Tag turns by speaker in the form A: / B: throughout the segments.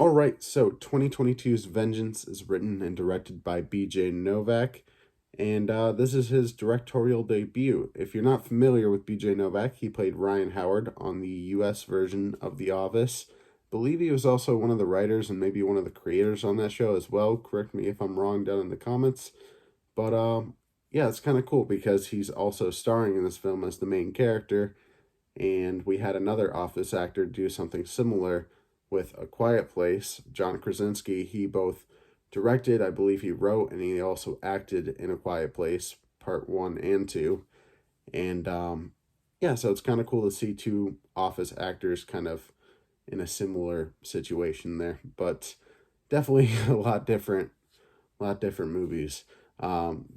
A: All right, so 2022's Vengeance is written and directed by BJ Novak, and this is his directorial debut. If you're not familiar with BJ Novak, he played Ryan Howard on the US version of The Office. I believe he was also one of the writers and maybe one of the creators on that show as well. Correct me if I'm wrong down in the comments. But yeah, it's kind of cool because he's also starring in this film as the main character, and we had another Office actor do something similar with A Quiet Place. John Krasinski, he both directed, I believe he wrote, and he also acted in A Quiet Place, part 1 and 2. And yeah, so it's kind of cool to see two Office actors kind of in a similar situation there, but definitely a lot different movies.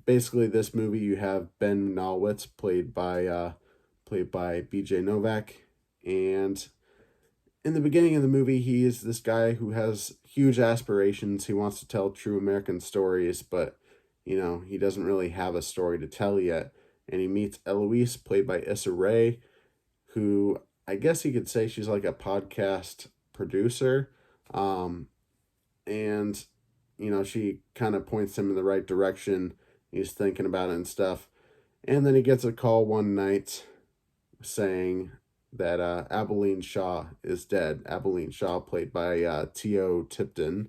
A: Basically, this movie you have Ben Nolwitz played by B.J. Novak, and in the beginning of the movie, he is this guy who has huge aspirations. He wants to tell true American stories, but he doesn't really have a story to tell yet. And he meets Eloise, played by Issa Rae, who I guess you could say she's like a podcast producer. And she kind of points him in the right direction. He's thinking about it and stuff. And then he gets a call one night saying that Abilene Shaw is dead. Abilene Shaw, played by T.O. Tipton,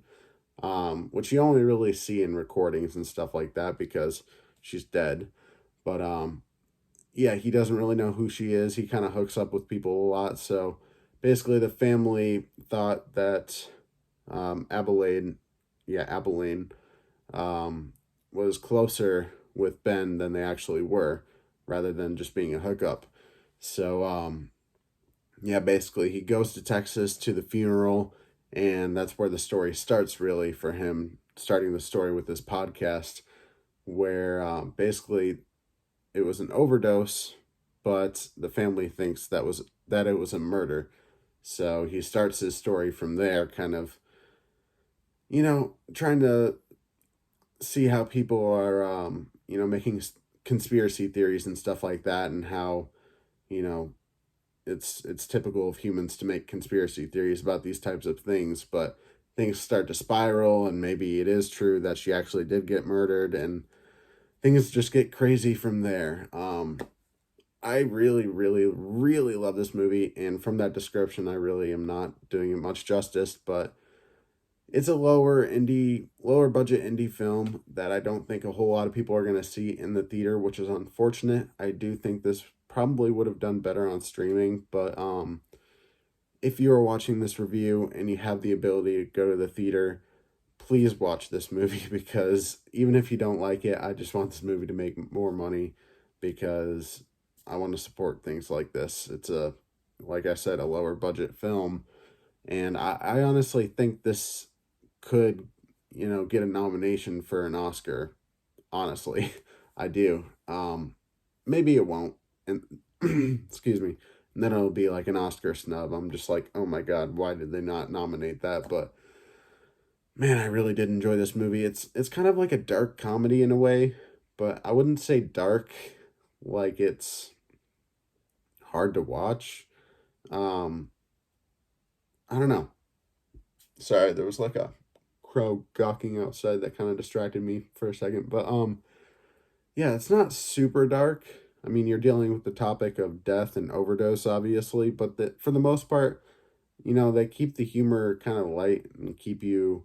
A: which you only really see in recordings and stuff like that because she's dead. But yeah, he doesn't really know who she is. He kind of hooks up with people a lot. So basically, the family thought that Abilene was closer with Ben than they actually were, rather than just being a hookup. So yeah, basically he goes to Texas to the funeral, and that's where the story starts, really, for him, starting the story with this podcast, where basically it was an overdose, but the family thinks that it was a murder. So he starts his story from there, kind of, trying to see how people are, making conspiracy theories and stuff like that, and how, you know, it's typical of humans to make conspiracy theories about these types of things, but things start to spiral, and maybe it is true that she actually did get murdered, and things just get crazy from there. I really, really, really love this movie, and from that description, I really am not doing it much justice, but it's a lower budget indie film that I don't think a whole lot of people are going to see in the theater, which is unfortunate. I do think this probably would have done better on streaming, but if you are watching this review and you have the ability to go to the theater, please watch this movie because even if you don't like it, I just want this movie to make more money because I want to support things like this. It's like I said, a lower budget film, and I honestly think this could, get a nomination for an Oscar. Honestly, I do. Maybe it won't, and excuse me, and then it'll be like an Oscar snub. I'm just like, oh my god, why did they not nominate that? But man, I really did enjoy this movie. It's kind of like a dark comedy in a way, but I wouldn't say dark like it's hard to watch. Um, I don't know. Sorry, there was like a crow gawking outside that kind of distracted me for a second. But yeah, it's not super dark. I mean, you're dealing with the topic of death and overdose, obviously, but for the most part, they keep the humor kind of light and keep you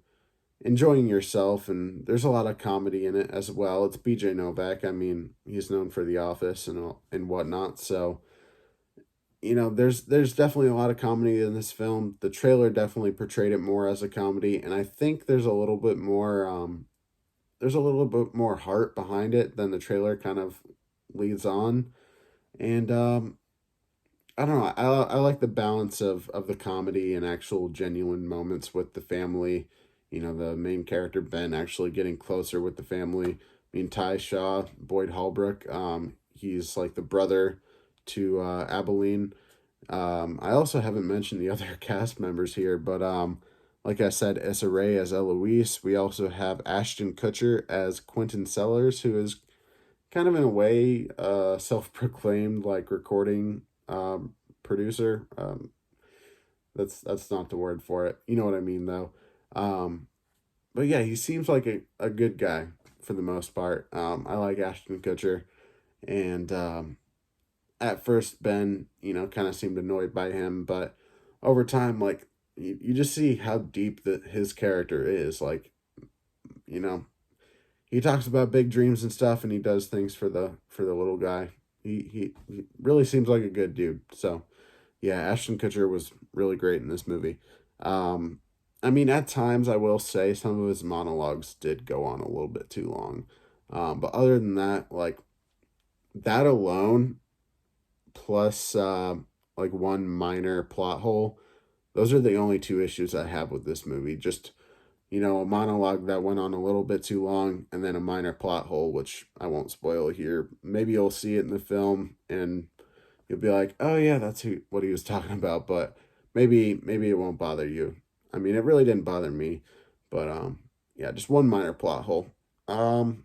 A: enjoying yourself. And there's a lot of comedy in it as well. It's BJ Novak. I mean, he's known for The Office and whatnot. So there's definitely a lot of comedy in this film. The trailer definitely portrayed it more as a comedy, and I think there's a little bit more heart behind it than the trailer kind of leads on. And I don't know. I like the balance of the comedy and actual genuine moments with the family. The main character Ben actually getting closer with the family. I mean, Ty Shaw, Boyd Holbrook, he's like the brother to Abilene. I also haven't mentioned the other cast members here, but like I said, Issa Rae as Eloise. We also have Ashton Kutcher as Quentin Sellers, who is kind of in a way self-proclaimed like recording producer. That's not the word for it. You know what I mean, though. Um, but yeah, he seems like a good guy for the most part. I like Ashton Kutcher, and at first Ben, kind of seemed annoyed by him, but over time, like you just see how deep that his character is. Like, you know, he talks about big dreams and stuff, and he does things for the little guy. He really seems like a good dude. So yeah, Ashton Kutcher was really great in this movie. Um, I mean, at times I will say some of his monologues did go on a little bit too long. But other than that, like that alone, plus like one minor plot hole, those are the only two issues I have with this movie. Just, a monologue that went on a little bit too long, and then a minor plot hole, which I won't spoil here. Maybe you'll see it in the film and you'll be like, "Oh yeah, that's what he was talking about," but maybe it won't bother you. I mean, it really didn't bother me, but yeah, just one minor plot hole. Um,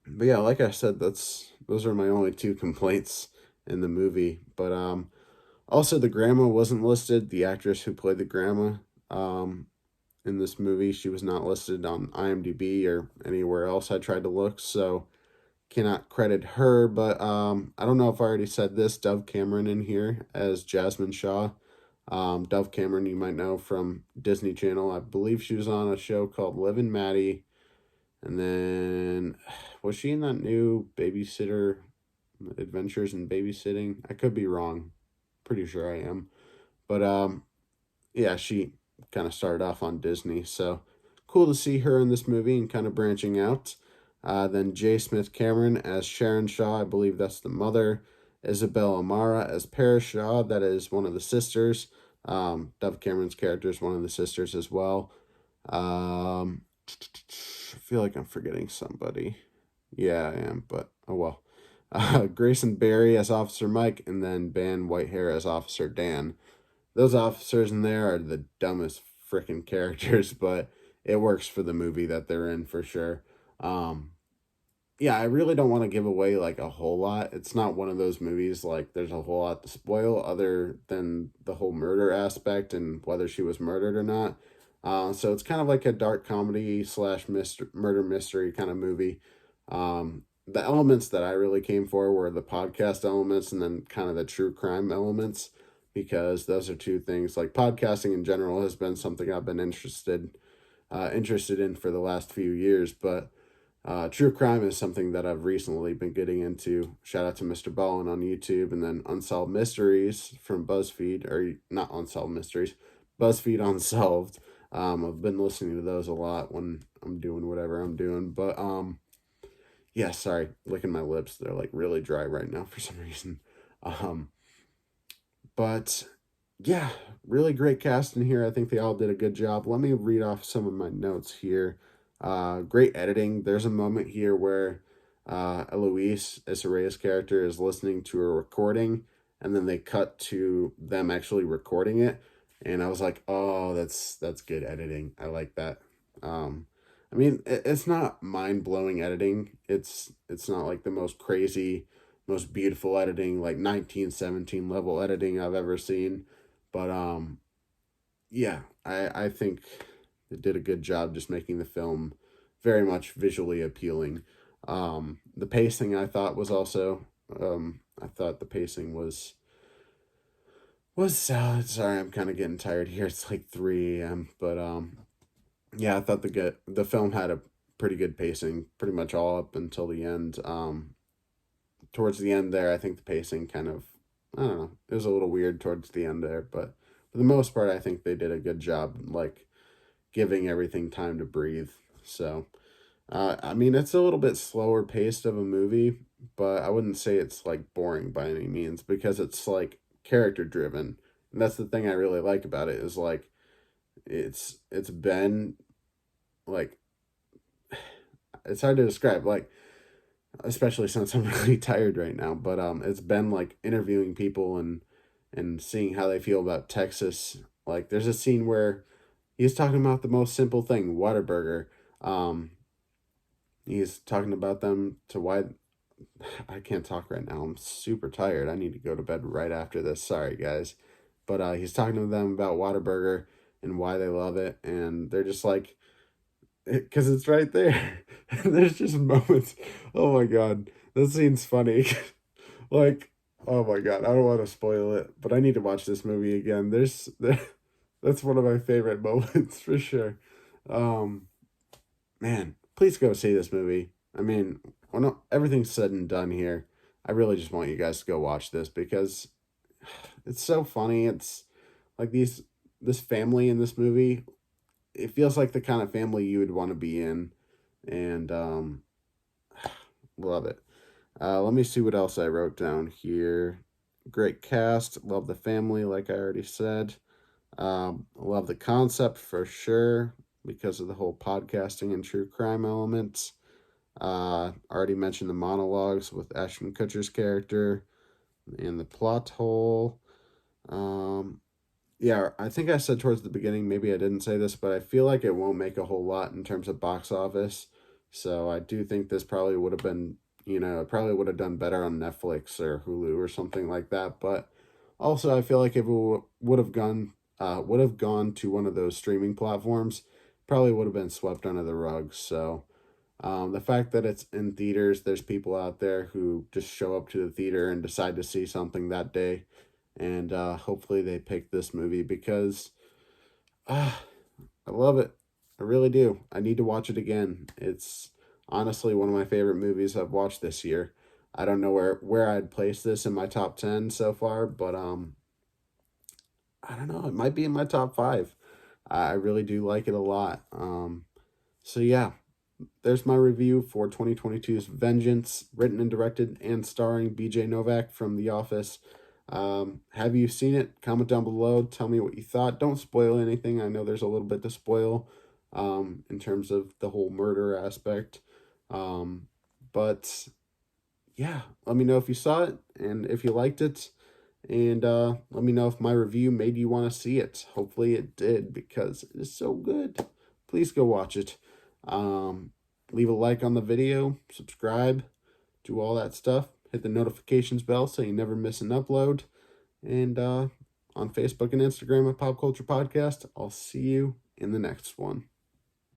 A: but yeah, like I said, those are my only two complaints in the movie. But also the grandma wasn't listed. The actress who played the grandma um in this movie, she was not listed on IMDb or anywhere else I tried to look. So cannot credit her, but I don't know if I already said this. Dove Cameron in here as Jasmine Shaw. Dove Cameron, you might know from Disney Channel. I believe she was on a show called Liv and Maddie. And then, was she in that new Babysitter Adventures in Babysitting? I could be wrong. Pretty sure I am. But yeah, she kind of started off on Disney. So cool to see her in this movie and kind of branching out. Then J. Smith Cameron as Sharon Shaw, I believe that's the mother. Isabel Amara as Paris Shaw, that is one of the sisters. Dove Cameron's character is one of the sisters as well. I feel like I'm forgetting somebody. Yeah, I am, but oh well. Grayson Barry as Officer Mike, and then Ben Whitehair as Officer Dan. Those officers in there are the dumbest freaking characters, but it works for the movie that they're in for sure. Um, yeah, I really don't want to give away like a whole lot. It's not one of those movies like there's a whole lot to spoil other than the whole murder aspect and whether she was murdered or not. So it's kind of like a dark comedy slash murder mystery kind of movie. The elements that I really came for were the podcast elements and then kind of the true crime elements, because those are two things like podcasting in general has been something I've been interested in for the last few years, but true crime is something that I've recently been getting into. Shout out to Mr. Ballin on YouTube, and then Unsolved Mysteries from BuzzFeed, or not Unsolved Mysteries, BuzzFeed Unsolved. I've been listening to those a lot when I'm doing whatever I'm doing. But yeah, sorry, licking my lips. They're like really dry right now for some reason. Um, but yeah, really great cast in here. I think they all did a good job. Let me read off some of my notes here. Great editing. There's a moment here where Eloise, Issara's character, is listening to a recording, and then they cut to them actually recording it. And I was like, oh, that's good editing. I like that. Um, I mean, it's not mind blowing editing. It's not like the most crazy, most beautiful editing, like 1917 level editing I've ever seen. But yeah, I think it did a good job just making the film very much visually appealing. The pacing I thought was also I thought the pacing was solid. Sorry, I'm kind of getting tired here. It's like 3 a.m. But yeah, I thought the film had a pretty good pacing, pretty much all up until the end. Towards the end there, I think the pacing kind of, I don't know, it was a little weird towards the end there, but for the most part, I think they did a good job, like giving everything time to breathe. So, I mean, it's a little bit slower paced of a movie, but I wouldn't say it's like boring by any means, because it's like character driven. And that's the thing I really like about it, is like it's been like, it's hard to describe, like, especially since I'm really tired right now. But it's been like interviewing people and seeing how they feel about Texas. Like, there's a scene where he's talking about the most simple thing, Whataburger. Um, he's talking about them to why. I can't talk right now. I'm super tired. I need to go to bed right after this. Sorry, guys. but he's talking to them about Whataburger and why they love it, and they're just like, because it's right there. And there's just moments. Oh my god, that scene's funny. Like, oh my god, I don't want to spoil it, but I need to watch this movie again. That's one of my favorite moments for sure. Um, Man, please go see this movie. I mean, when everything's said and done here, I really just want you guys to go watch this because it's so funny. It's like this family in this movie. It feels like the kind of family you would want to be in, and love it. Let me see what else I wrote down here. Great cast, love the family, like I already said. Love the concept for sure because of the whole podcasting and true crime elements. Already mentioned the monologues with Ashton Kutcher's character and the plot hole. Um, yeah, I think I said towards the beginning, maybe I didn't say this, but I feel like it won't make a whole lot in terms of box office. So I do think this probably would have been, it probably would have done better on Netflix or Hulu or something like that. But also, I feel like if it would have gone to one of those streaming platforms, probably would have been swept under the rug. So the fact that it's in theaters, there's people out there who just show up to the theater and decide to see something that day, and hopefully they pick this movie because uh, I love it. I really do. I need to watch it again. It's honestly one of my favorite movies I've watched this year. I don't know where I'd place this in my top 10 so far, but I don't know. It might be in my top 5. I really do like it a lot. So yeah, there's my review for 2022's Vengeance, written and directed and starring BJ Novak from The Office. Have you seen it? Comment down below. Tell me what you thought. Don't spoil anything. I know there's a little bit to spoil in terms of the whole murder aspect. But yeah, let me know if you saw it and if you liked it. And let me know if my review made you want to see it. Hopefully it did because it is so good. Please go watch it. Leave a like on the video, subscribe, do all that stuff. Hit the notifications bell so you never miss an upload. And on Facebook and Instagram at Pop Culture Podcast. I'll see you in the next one.